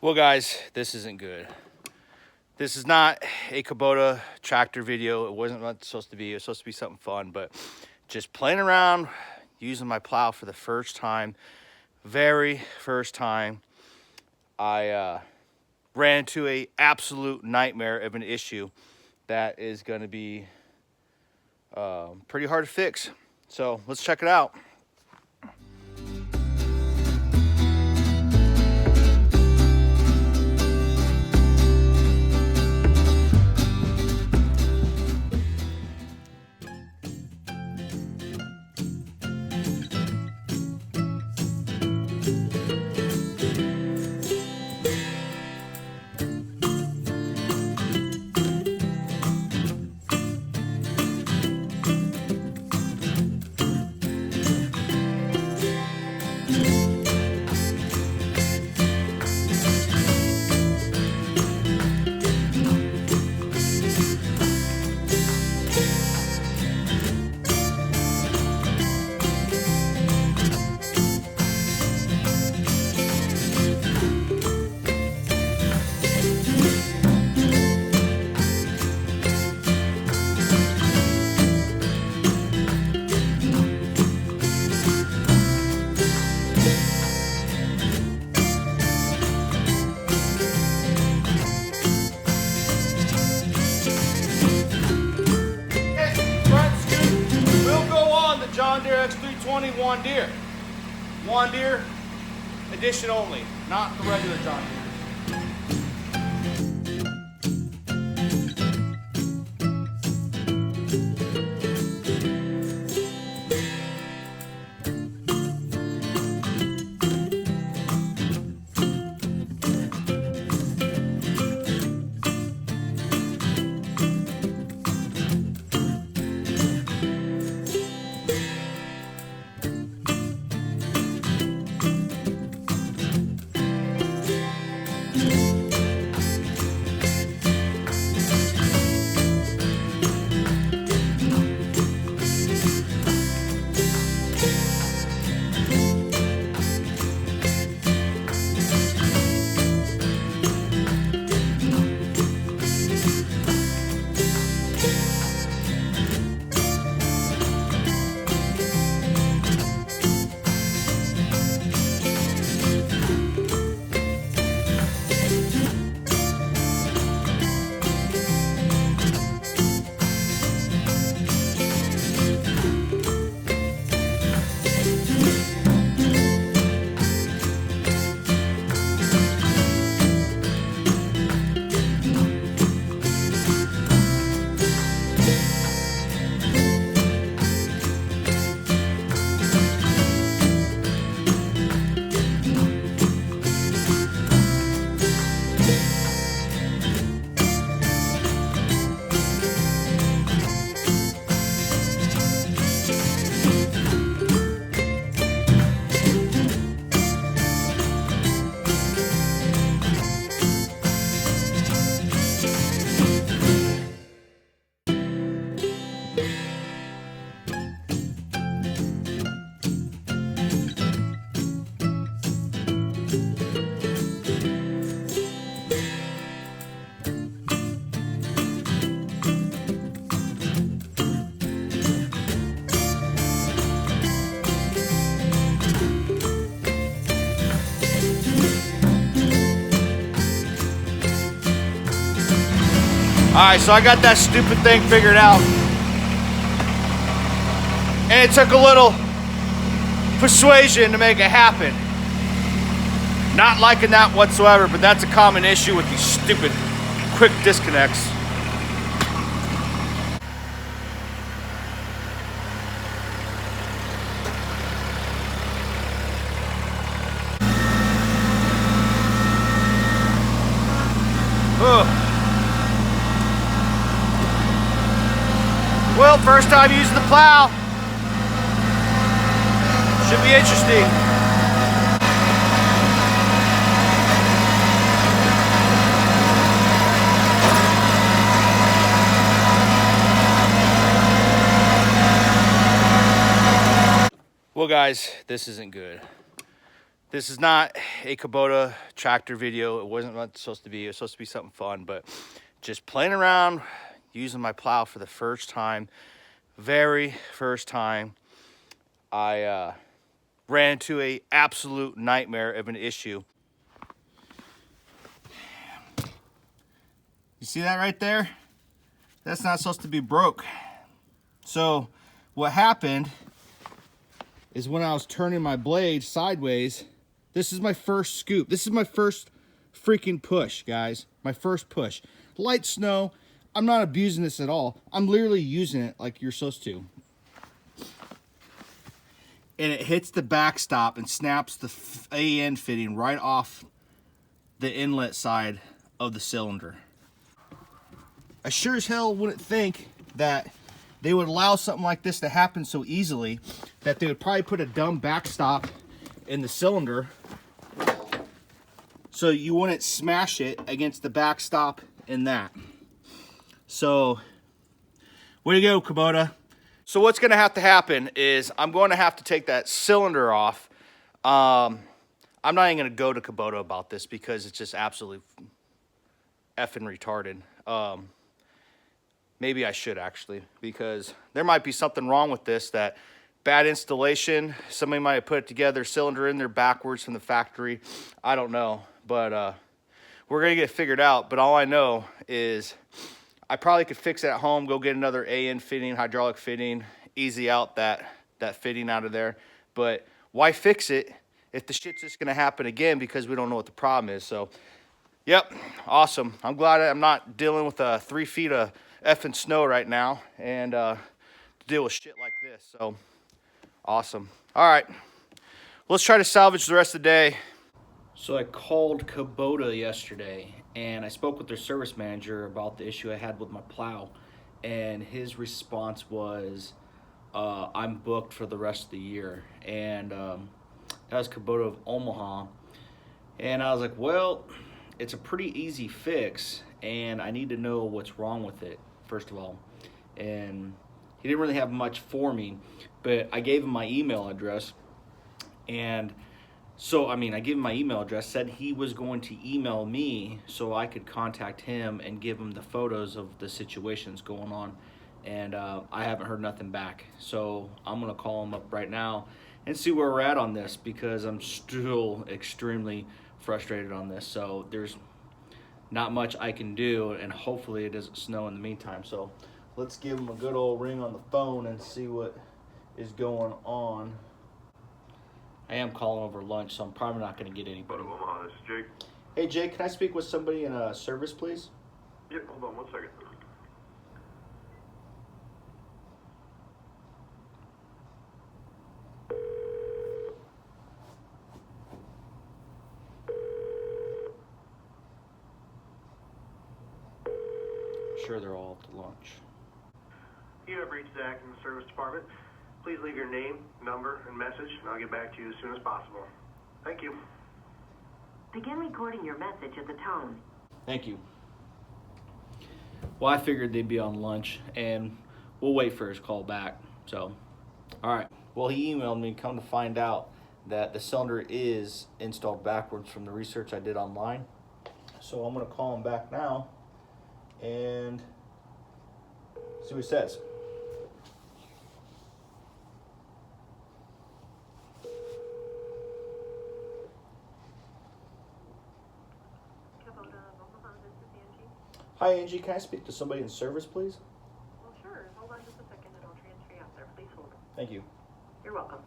Well, guys, this isn't good. This is not a Kubota tractor video. It wasn't what it's supposed to be. It was supposed to be something fun, but just playing around, using my plow for the first time, very first time, I ran into a absolute nightmare of an issue that is going to be pretty hard to fix. So let's check it out. John Deere X320 Juan Deere edition only, not the regular John Deere. All right, so I got that stupid thing figured out. And it took a little persuasion to make it happen. Not liking that whatsoever, but that's a common issue with these stupid quick disconnects. Ugh. Well, first time using the plow. Should be interesting. Well, guys, this isn't good. This is not a Kubota tractor video. It wasn't supposed to be. It was supposed to be something fun, but just playing around using my plow for the first time, very first time, I ran into a absolute nightmare of an issue. You see that right there? That's not supposed to be broke. So what happened is when I was turning my blade sideways, this is my first scoop. This is my first freaking push, guys. My first push. Light snow. I'm not abusing this at all. I'm literally using it like you're supposed to. And it hits the backstop and snaps the AN fitting right off the inlet side of the cylinder. I sure as hell wouldn't think that they would allow something like this to happen so easily, that they would probably put a dumb backstop in the cylinder so you wouldn't smash it against the backstop in that. So, way to go, Kubota. So what's gonna have to happen is I'm going to have to take that cylinder off. I'm not even gonna go to Kubota about this because it's just absolutely effing retarded. Maybe I should actually, because there might be something wrong with this, that bad installation, somebody might have put it together, cylinder in there backwards from the factory. I don't know, but we're gonna get it figured out. But all I know is I probably could fix it at home, go get another AN fitting, hydraulic fitting, easy out that fitting out of there. But why fix it if the shit's just gonna happen again because we don't know what the problem is? So, yep, awesome. I'm glad I'm not dealing with 3 feet of effing snow right now and deal with shit like this. So, awesome. All right, let's try to salvage the rest of the day. So I called Kubota yesterday and I spoke with their service manager about the issue I had with my plow, and his response was, I'm booked for the rest of the year. And that was Kubota of Omaha. And I was like, well, it's a pretty easy fix and I need to know what's wrong with it, first of all. And he didn't really have much for me, but I gave him my email address. And so, I gave him my email address, said he was going to email me so I could contact him and give him the photos of the situations going on. And I haven't heard nothing back. So I'm gonna call him up right now and see where we're at on this, because I'm still extremely frustrated on this. So there's not much I can do, and hopefully it doesn't snow in the meantime. So let's give him a good old ring on the phone and see what is going on. I am calling over lunch, so I'm probably not going to get anybody. Omaha, this is Jake. Hey, Jake, can I speak with somebody in service, please? Yep, hold on 1 second. Sure, they're all at lunch. You have reached Zach in the service department. Please leave your name, number, and message, and I'll get back to you as soon as possible. Thank you. Begin recording your message at the tone. Thank you. Well, I figured they'd be on lunch, and we'll wait for his call back. So, all right. Well, he emailed me, come to find out that the cylinder is installed backwards from the research I did online. So I'm going to call him back now and see what he says. Hi, Angie. Can I speak to somebody in service, please? Well, sure. Hold on just a second and I'll transfer you out there. Please hold. Thank you. You're welcome.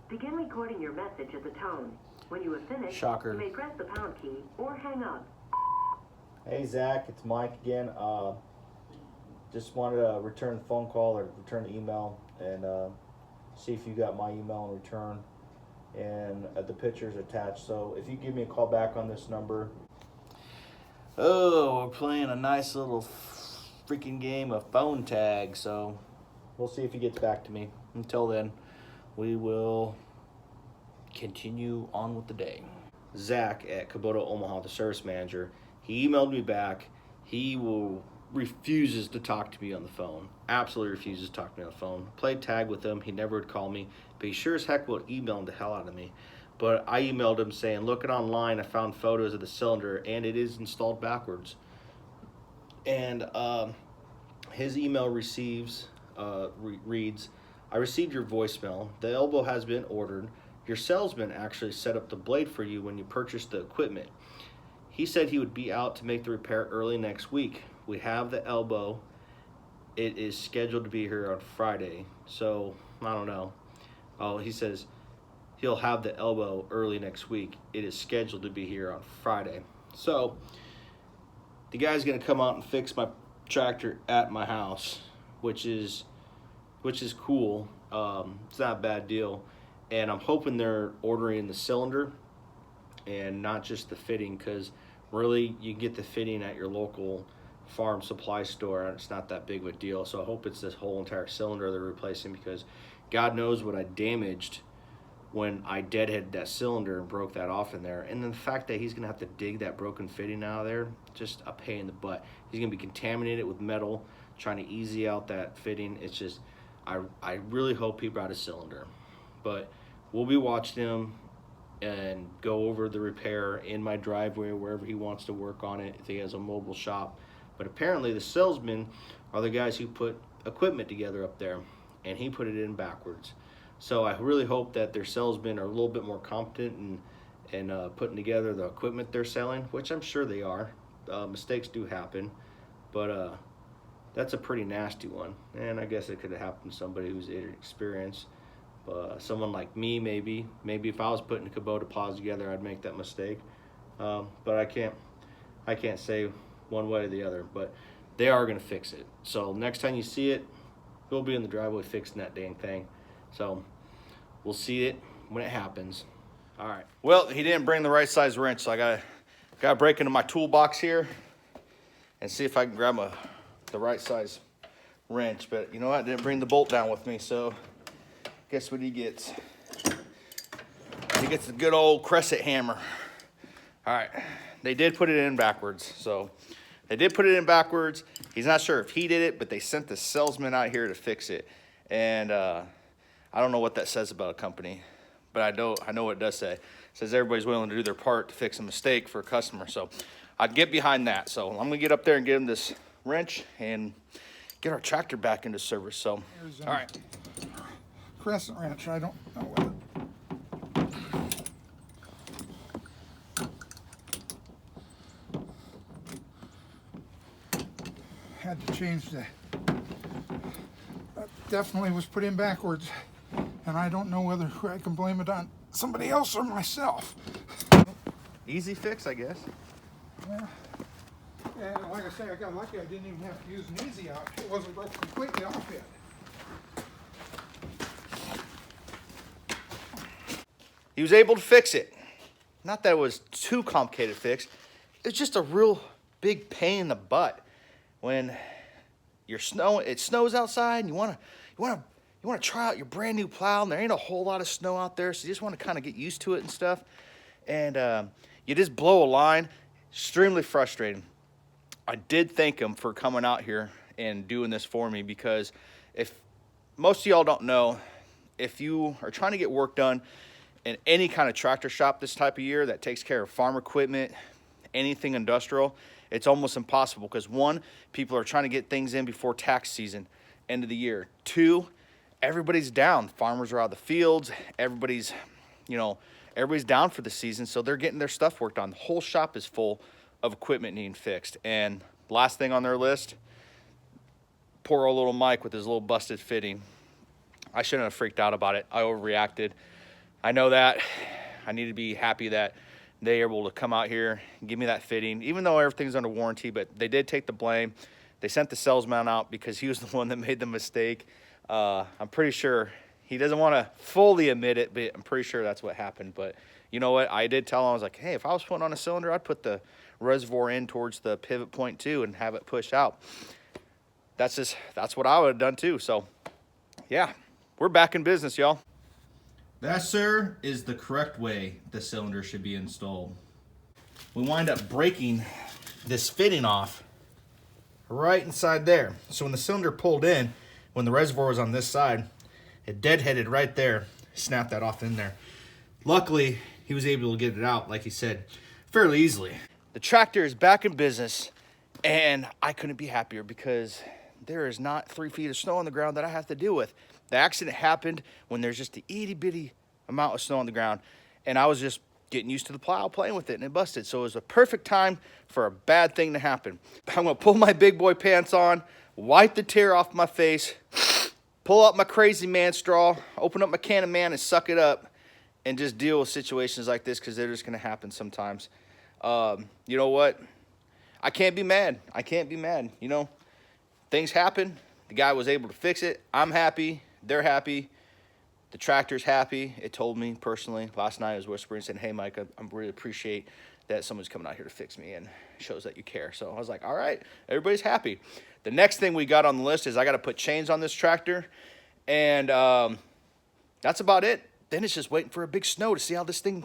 Begin recording your message at the tone. When you have finished, Shocker. you may press the pound key or hang up. Hey, Zach, it's Mike again. Just wanted to return the phone call or return the email and see if you got my email in return. And the picture's attached. So if you give me a call back on this number. Oh, we're playing a nice little freaking game of phone tag. So we'll see if he gets back to me. Until then, we will continue on with the day. Zach at Kubota Omaha, the service manager, he emailed me back. He refuses to talk to me on the phone. Absolutely refuses to talk to me on the phone. Played tag with him. He never would call me, but he sure as heck will email the hell out of me. But I emailed him saying, looking online, I found photos of the cylinder, and it is installed backwards. And his email reads, I received your voicemail. The elbow has been ordered. Your salesman actually set up the blade for you when you purchased the equipment. He said he would be out to make the repair early next week. We have the elbow. It is scheduled to be here on Friday. So, I don't know. Oh, he says he'll have the elbow early next week. It is scheduled to be here on Friday. So, the guy's going to come out and fix my tractor at my house, which is cool. It's not a bad deal. And I'm hoping they're ordering the cylinder and not just the fitting, because really you can get the fitting at your local farm supply store and it's not that big of a deal. So I hope it's this whole entire cylinder they're replacing, because God knows what I damaged when I deadheaded that cylinder and broke that off in there. And then the fact that he's gonna have to dig that broken fitting out of there, just a pain in the butt. He's gonna be contaminated with metal, trying to easy out that fitting. It's just, I really hope he brought a cylinder. But we'll be watching him and go over the repair in my driveway, wherever he wants to work on it, if he has a mobile shop. But apparently the salesmen are the guys who put equipment together up there, and he put it in backwards. So I really hope that their salesmen are a little bit more competent in putting together the equipment they're selling, which I'm sure they are. Mistakes do happen, but that's a pretty nasty one. And I guess it could have happened to somebody who's inexperienced. Someone like me, maybe if I was putting Kubota plows together, I'd make that mistake. But I can't say one way or the other. But they are going to fix it. So next time you see it, we'll be in the driveway fixing that dang thing. So we'll see it when it happens. All right. Well, he didn't bring the right size wrench, so I gotta break into my toolbox here and see if I can grab the right size wrench. But you know what? I didn't bring the bolt down with me, so guess what he gets? He gets the good old crescent hammer. All right, they did put it in backwards. So they did put it in backwards. He's not sure if he did it, but they sent the salesman out here to fix it. And I don't know what that says about a company, but I know what it does say. It says everybody's willing to do their part to fix a mistake for a customer. So I'd get behind that. So I'm gonna get up there and get him this wrench and get our tractor back into service. So, all right. Crescent wrench, I don't know whether. Had to change that. That definitely was put in backwards, and I don't know whether I can blame it on somebody else or myself. Easy fix, I guess. Yeah, like I say, I got lucky. I didn't even have to use an easy out. It wasn't broke completely off yet. He was able to fix it. Not that it was too complicated to fix. It's just a real big pain in the butt when it snows outside and you wanna try out your brand new plow and there ain't a whole lot of snow out there, so you just want to kind of get used to it and stuff. And you just blow a line. Extremely frustrating. I did thank him for coming out here and doing this for me, because if most of y'all don't know, if you are trying to get work done in any kind of tractor shop this type of year that takes care of farm equipment, anything industrial, it's almost impossible, because one, people are trying to get things in before tax season, end of the year. Two, everybody's down. Farmers are out of the fields. Everybody's down for the season, so they're getting their stuff worked on. The whole shop is full of equipment needing fixed. And last thing on their list, poor old little Mike with his little busted fitting. I shouldn't have freaked out about it. I overreacted. I know that. I need to be happy that they were able to come out here and give me that fitting, even though everything's under warranty. But they did take the blame. They sent the salesman out because he was the one that made the mistake. I'm pretty sure he doesn't want to fully admit it, but I'm pretty sure that's what happened. But you know what? I did tell him, I was like, hey, if I was putting on a cylinder, I'd put the reservoir in towards the pivot point too and have it push out. That's what I would have done too. So yeah, we're back in business, y'all. That, sir, is the correct way the cylinder should be installed. We wind up breaking this fitting off right inside there. So when the cylinder pulled in, when the reservoir was on this side, it deadheaded right there, snapped that off in there. Luckily, he was able to get it out, like he said, fairly easily. The tractor is back in business, and I couldn't be happier because there is not 3 feet of snow on the ground that I have to deal with. The accident happened when there's just a itty bitty amount of snow on the ground, and I was just getting used to the plow, playing with it, and it busted. So it was a perfect time for a bad thing to happen. I'm gonna pull my big boy pants on, wipe the tear off my face, pull out my crazy man straw, open up my can of man and suck it up, and just deal with situations like this because they're just gonna happen sometimes. You know what? I can't be mad. I can't be mad. You know, things happen. The guy was able to fix it. I'm happy. They're happy. The tractor's happy. It told me personally last night. I was whispering, saying, "Hey, Mike, I really appreciate that someone's coming out here to fix me, and shows that you care." So I was like, "All right, everybody's happy." The next thing we got on the list is I got to put chains on this tractor, and that's about it. Then it's just waiting for a big snow to see how this thing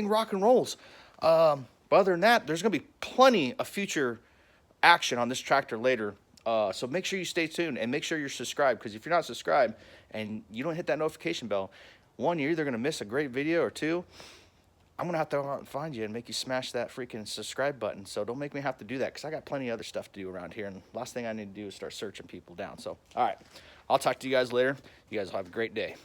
rock and rolls. But other than that, there's gonna be plenty of future action on this tractor later. So make sure you stay tuned and make sure you're subscribed, because if you're not subscribed and you don't hit that notification bell, one, you're either gonna miss a great video, or two, I'm gonna have to go out and find you and make you smash that freaking subscribe button. So don't make me have to do that, because I got plenty of other stuff to do around here, and last thing I need to do is start searching people down. So all right, I'll talk to you guys later. You guys will have a great day.